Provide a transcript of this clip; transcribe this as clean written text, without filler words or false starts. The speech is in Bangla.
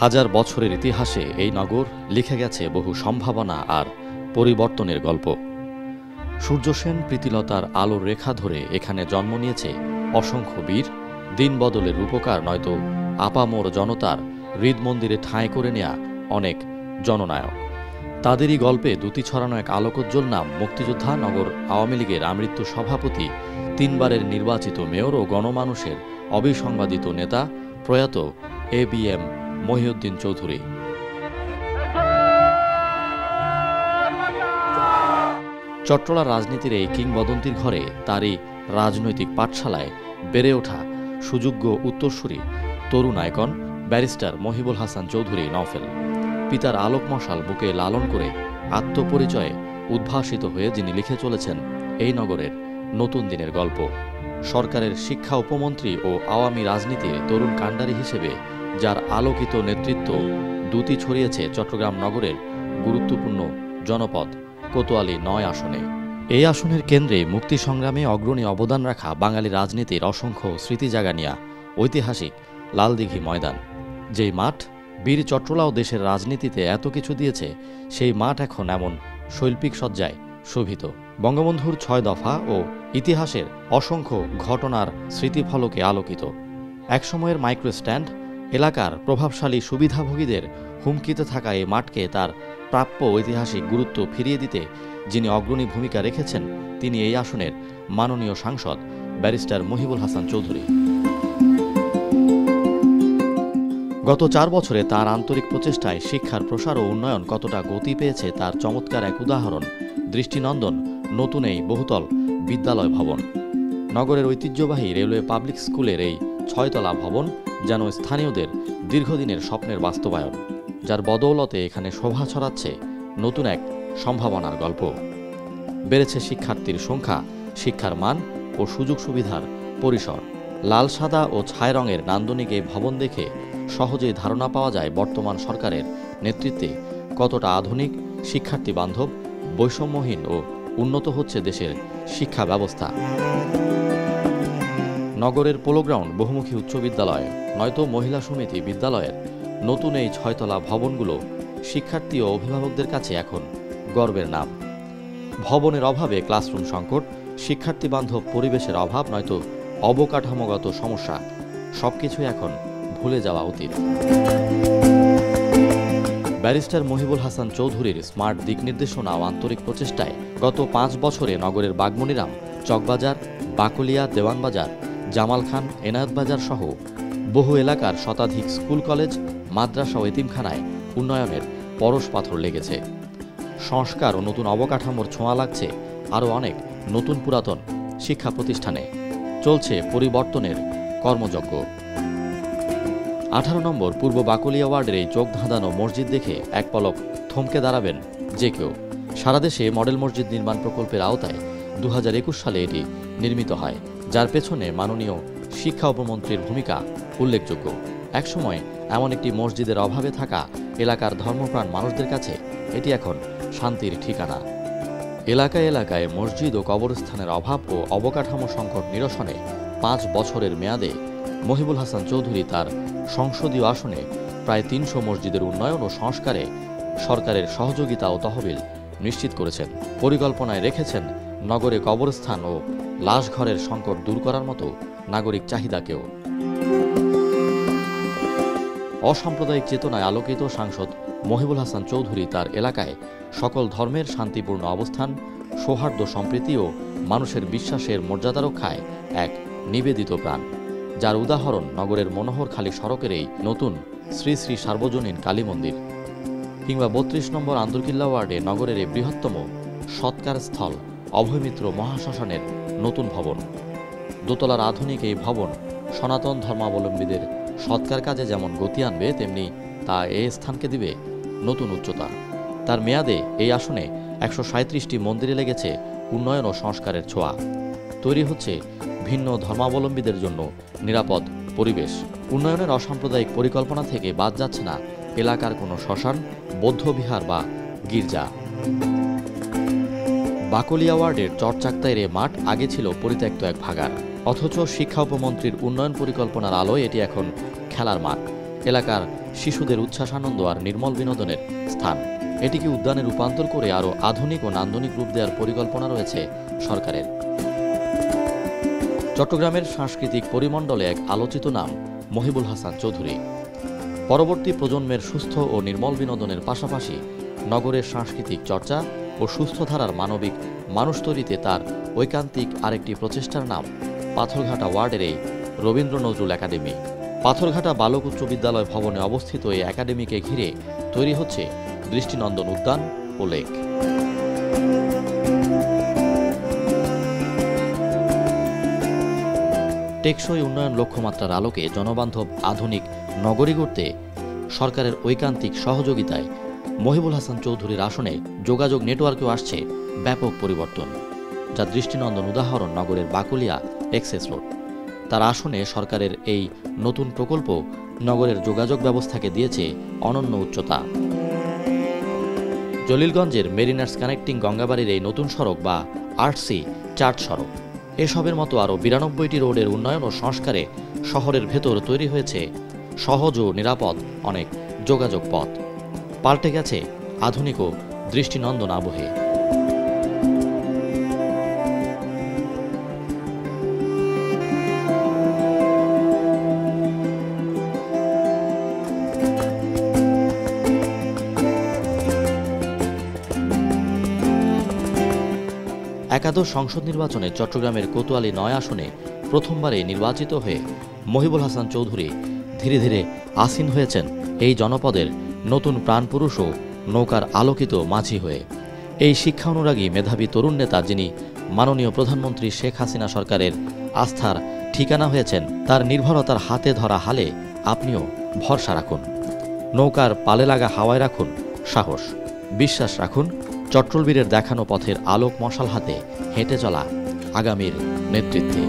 হাজার বছরের ইতিহাসে এই নগর লিখে গেছে বহু সম্ভাবনা আর পরিবর্তনের গল্প। সূর্যসেন প্রীতিলতার আলোর রেখা ধরে এখানে জন্ম নিয়েছে অসংখ্য বীর, দিন বদলের রূপকার নয়তো আপামোর জনতার হৃদমন্দিরে ঠাঁই করে নেয়া অনেক জননায়ক। তাদেরই গল্পে দুটি ছড়ানো এক আলোকোজ্জ্বল নাম মুক্তিযোদ্ধা, নগর আওয়ামী লীগের আমৃত্যু সভাপতি, 3 বারের নির্বাচিত মেয়র ও গণমানুষের অবিসংবাদিত নেতা প্রয়াত ABM মহিউদ্দিন চৌধুরী। চট্টলার রাজনীতির এই কিংবদন্তির ঘরে তারই রাজনৈতিক পাঠশালায় বেড়ে ওঠা সুযোগ্য উত্তরসূরি তরুণ আইকন ব্যারিস্টার মহিবুল হাসান চৌধুরী নওফেল। পিতার আলোক মশাল বুকে লালন করে আত্মপরিচয়ে উদ্ভাসিত হয়ে যিনি লিখে চলেছেন এই নগরের নতুন দিনের গল্প। সরকারের শিক্ষা উপমন্ত্রী ও আওয়ামী রাজনীতির তরুণ কাণ্ডারি হিসেবে যার আলোকিত নেতৃত্ব দ্যুতি ছড়িয়েছে চট্টগ্রাম নগরের গুরুত্বপূর্ণ জনপদ কোতোয়ালি 9 আসনে। এই আসনের কেন্দ্রে মুক্তি সংগ্রামে অগ্রণী অবদান রাখা বাঙালি রাজনীতির অসংখ্য স্মৃতি জাগানিয়া ঐতিহাসিক লালদিঘি ময়দান। যেই মাঠ বীর চট্টলাও দেশের রাজনীতিতে এত কিছু দিয়েছে, সেই মাঠ এখন এমন শৈল্পিক সজ্জায় শোভিত। বঙ্গবন্ধুর 6 দফা ও ইতিহাসের অসংখ্য ঘটনার স্মৃতিফলকে আলোকিত। একসময়ের মাইক্রো স্ট্যান্ড এলাকার প্রভাবশালী সুবিধাভোগীদের হুমকিতে থাকা এই মাঠকে তার প্রাপ্য ঐতিহাসিক গুরুত্ব ফিরিয়ে দিতে যিনি অগ্রণী ভূমিকা রেখেছেন, তিনি এই আসনের মাননীয় সাংসদ ব্যারিস্টার মহিবুল হাসান চৌধুরী। গত 4 বছরে তার আন্তরিক প্রচেষ্টায় শিক্ষার প্রসার ও উন্নয়ন কতটা গতি পেয়েছে তার চমৎকার এক উদাহরণ দৃষ্টিনন্দন নতুন এই বহুতল বিদ্যালয় ভবন। নগরের ঐতিহ্যবাহী রেলওয়ে পাবলিক স্কুলের এই 6 তলা ভবন যেন স্থানীয়দের দীর্ঘদিনের স্বপ্নের বাস্তবায়ন, যার বদৌলতে এখানে শোভা ছড়াচ্ছে নতুন এক সম্ভাবনার গল্প। বেড়েছে শিক্ষার্থীর সংখ্যা, শিক্ষার মান ও সুযোগ সুবিধার পরিসর। লাল সাদা ও ছায় রঙের নান্দনিক এই ভবন দেখে সহজেই ধারণা পাওয়া যায় বর্তমান সরকারের নেতৃত্বে কতটা আধুনিক, শিক্ষার্থী বান্ধব, বৈষম্যহীন ও উন্নত হচ্ছে দেশের শিক্ষা ব্যবস্থা। নগরের পোলোগ্রাউন্ড বহুমুখী উচ্চ বিদ্যালয় নয়তো মহিলা সমিতি বিদ্যালয়ের নতুন এই 6 তলা ভবনগুলো শিক্ষার্থী ও অভিভাবকদের কাছে এখন গর্বের নাম। ভবনের অভাবে ক্লাসরুম সংকট, শিক্ষার্থী বান্ধব পরিবেশের অভাব নয়তো অবকাঠামোগত সমস্যা, সবকিছুই এখন ভুলে যাওয়া উচিত। ব্যারিস্টার মহিবুল হাসান চৌধুরীর স্মার্ট দিক নির্দেশনা ও আন্তরিক প্রচেষ্টায় গত 5 বছরে নগরের বাগমনিরাম, চকবাজার, বাকলিয়া, দেওয়ানবাজার, জামাল খান, এনায়েতবাজার সহ বহু এলাকার শতাধিক স্কুল, কলেজ, মাদ্রাসা ও এতিমখানায় উন্নয়নের পরশ পাথর লেগেছে। সংস্কার ও নতুন অবকাঠামোর ছোঁয়া লাগছে আরও অনেক নতুন পুরাতন শিক্ষা প্রতিষ্ঠানে। চলছে পরিবর্তনের কর্মযজ্ঞ। 18 নম্বর পূর্ব বাকলিয়া ওয়ার্ডের এই চোখ ধাঁধানো মসজিদ দেখে এক পলক থমকে দাঁড়াবেন যে কেউ। সারা দেশে মডেল মসজিদ নির্মাণ প্রকল্পের আওতায় 2021 সালে এটি নির্মিত হয়, যার পেছনে মাননীয় শিক্ষা উপমন্ত্রীর ভূমিকা উল্লেখযোগ্য। একসময় এমন একটি মসজিদের অভাবে থাকা এলাকার ধর্মপ্রাণ মানুষদের কাছে এটি এখন শান্তির ঠিকানা। এলাকায় এলাকায় মসজিদ ও কবরস্থানের অভাব ও অবকাঠামো সংকট নিরসনে 5 বছরের মেয়াদে মহিবুল হাসান চৌধুরী তার সংসদীয় আসনে প্রায় 300 মসজিদের উন্নয়ন ও সংস্কারে সরকারের সহযোগিতা ও তহবিল নিশ্চিত করেছেন। পরিকল্পনায় রেখেছেন নগরে কবরস্থান ও লাশঘরের সংকট দূর করার মতো নাগরিক চাহিদাকেও। অসাম্প্রদায়িক চেতনায় আলোকিত সাংসদ মহিবুল হাসান চৌধুরী তার এলাকায় সকল ধর্মের শান্তিপূর্ণ অবস্থান, সৌহার্দ্য সম্প্রীতি ও মানুষের বিশ্বাসের মর্যাদা রক্ষায় এক নিবেদিত প্রাণ, যার উদাহরণ নগরের মনোহরখালী সড়কের এই নতুন শ্রী শ্রী সার্বজনীন কালী মন্দির, কিংবা 32 নম্বর আন্দরকিল্লা ওয়ার্ডে নগরের এই বৃহত্তম সৎকার স্থল অভয়মিত্র মহাশ্মশানের নতুন ভবন। দোতলার আধুনিক এই ভবন সনাতন ধর্মাবলম্বীদের সৎকার কাজে যেমন গতি আনবে, তেমনি তা এই স্থানকে দিবে নতুন উচ্চতা। তার মেয়াদে এই আসনে 137টি মন্দিরে লেগেছে উন্নয়ন ও সংস্কারের ছোঁয়া। তৈরি হচ্ছে ভিন্ন ধর্মাবলম্বীদের জন্য নিরাপদ পরিবেশ। উন্নয়নের অসাম্প্রদায়িক পরিকল্পনা থেকে বাদ যাচ্ছে না এলাকার কোনো শ্মশান, বৌদ্ধবিহার বা গির্জা। বাকলিয়া ওয়ার্ডের চরচাক্তাইরে মাঠ আগে ছিল পরিত্যক্ত এক ভাগার, অথচ শিক্ষা উপমন্ত্রীর উন্নয়ন পরিকল্পনার আলোয় এটি এখন খেলার মাঠ। এলাকার শিশুদের উচ্ছ্বাস আনন্দ আর নির্মল বিনোদনের স্থান। এটিকে উদ্যানে রূপান্তর করে আরও আধুনিক ও নান্দনিক রূপ দেওয়ার পরিকল্পনা রয়েছে সরকারের। চট্টগ্রামের সাংস্কৃতিক পরিমণ্ডলে এক আলোচিত নাম মহিবুল হাসান চৌধুরী। পরবর্তী প্রজন্মের সুস্থ ও নির্মল বিনোদনের পাশাপাশি নগরের সাংস্কৃতিক চর্চা ও সুস্থ ধারার মানবিক মানুষ তৈরিতে তার ঐকান্তিক আরেকটি প্রচেষ্টার নাম পাথরঘাটা ওয়ার্ডের এই রবীন্দ্র নজরুল একাডেমি। পাথরঘাটা বালক উচ্চ বিদ্যালয় ভবনে অবস্থিত এই একাডেমিকে ঘিরে তৈরি হচ্ছে দৃষ্টিনন্দন উদ্যান ও লেক। টেকসই উন্নয়ন লক্ষ্যমাত্রার আলোকে জনবান্ধব আধুনিক নগরী গড়তে সরকারের ঐকান্তিক সহযোগিতায় মহিবুল হাসান চৌধুরীর আসনে যোগাযোগ নেটওয়ার্কেও আসছে ব্যাপক পরিবর্তন, যা দৃষ্টিনন্দন উদাহরণ নগরের বাকুলিয়া এক্সেস রোড। তার আসনে সরকারের এই নতুন প্রকল্প নগরের যোগাযোগ ব্যবস্থাকে দিয়েছে অনন্য উচ্চতা। জলিলগঞ্জের মেরিনার্স কানেক্টিং গঙ্গাবাড়ির এই নতুন সড়ক বা আরসি চার্চ সড়ক এসবের মতো আরও 92টি রোডের উন্নয়ন ও সংস্কারে শহরের ভেতর তৈরি হয়েছে সহজ ও নিরাপদ অনেক যোগাযোগ পথ। পাল্টে গেছে আধুনিক ও দৃষ্টিনন্দন আবহে। একাদশ সংসদ নির্বাচনে চট্টগ্রামের কোতোয়ালি ৯ আসনে প্রথমবারে নির্বাচিত হয়ে মহিবুল হাসান চৌধুরী ধীরে ধীরে আসীন হয়েছেন এই জনপদের নতুন প্রাণপুরুষ ও নৌকার আলোকিত মাঝি হয়ে। এই শিক্ষা অনুরাগী মেধাবী তরুণ নেতা, যিনি মাননীয় প্রধানমন্ত্রী শেখ হাসিনা সরকারের আস্থার ঠিকানা হয়েছেন, তার নির্ভরতার হাতে ধরা হালে আপনিও ভরসা রাখুন। নৌকার পালে লাগা হাওয়ায় রাখুন সাহস, বিশ্বাস রাখুন চট্টলবীরের দেখানো পথের আলোক মশাল হাতে হেঁটে চলা আগামীর নেতৃত্বে।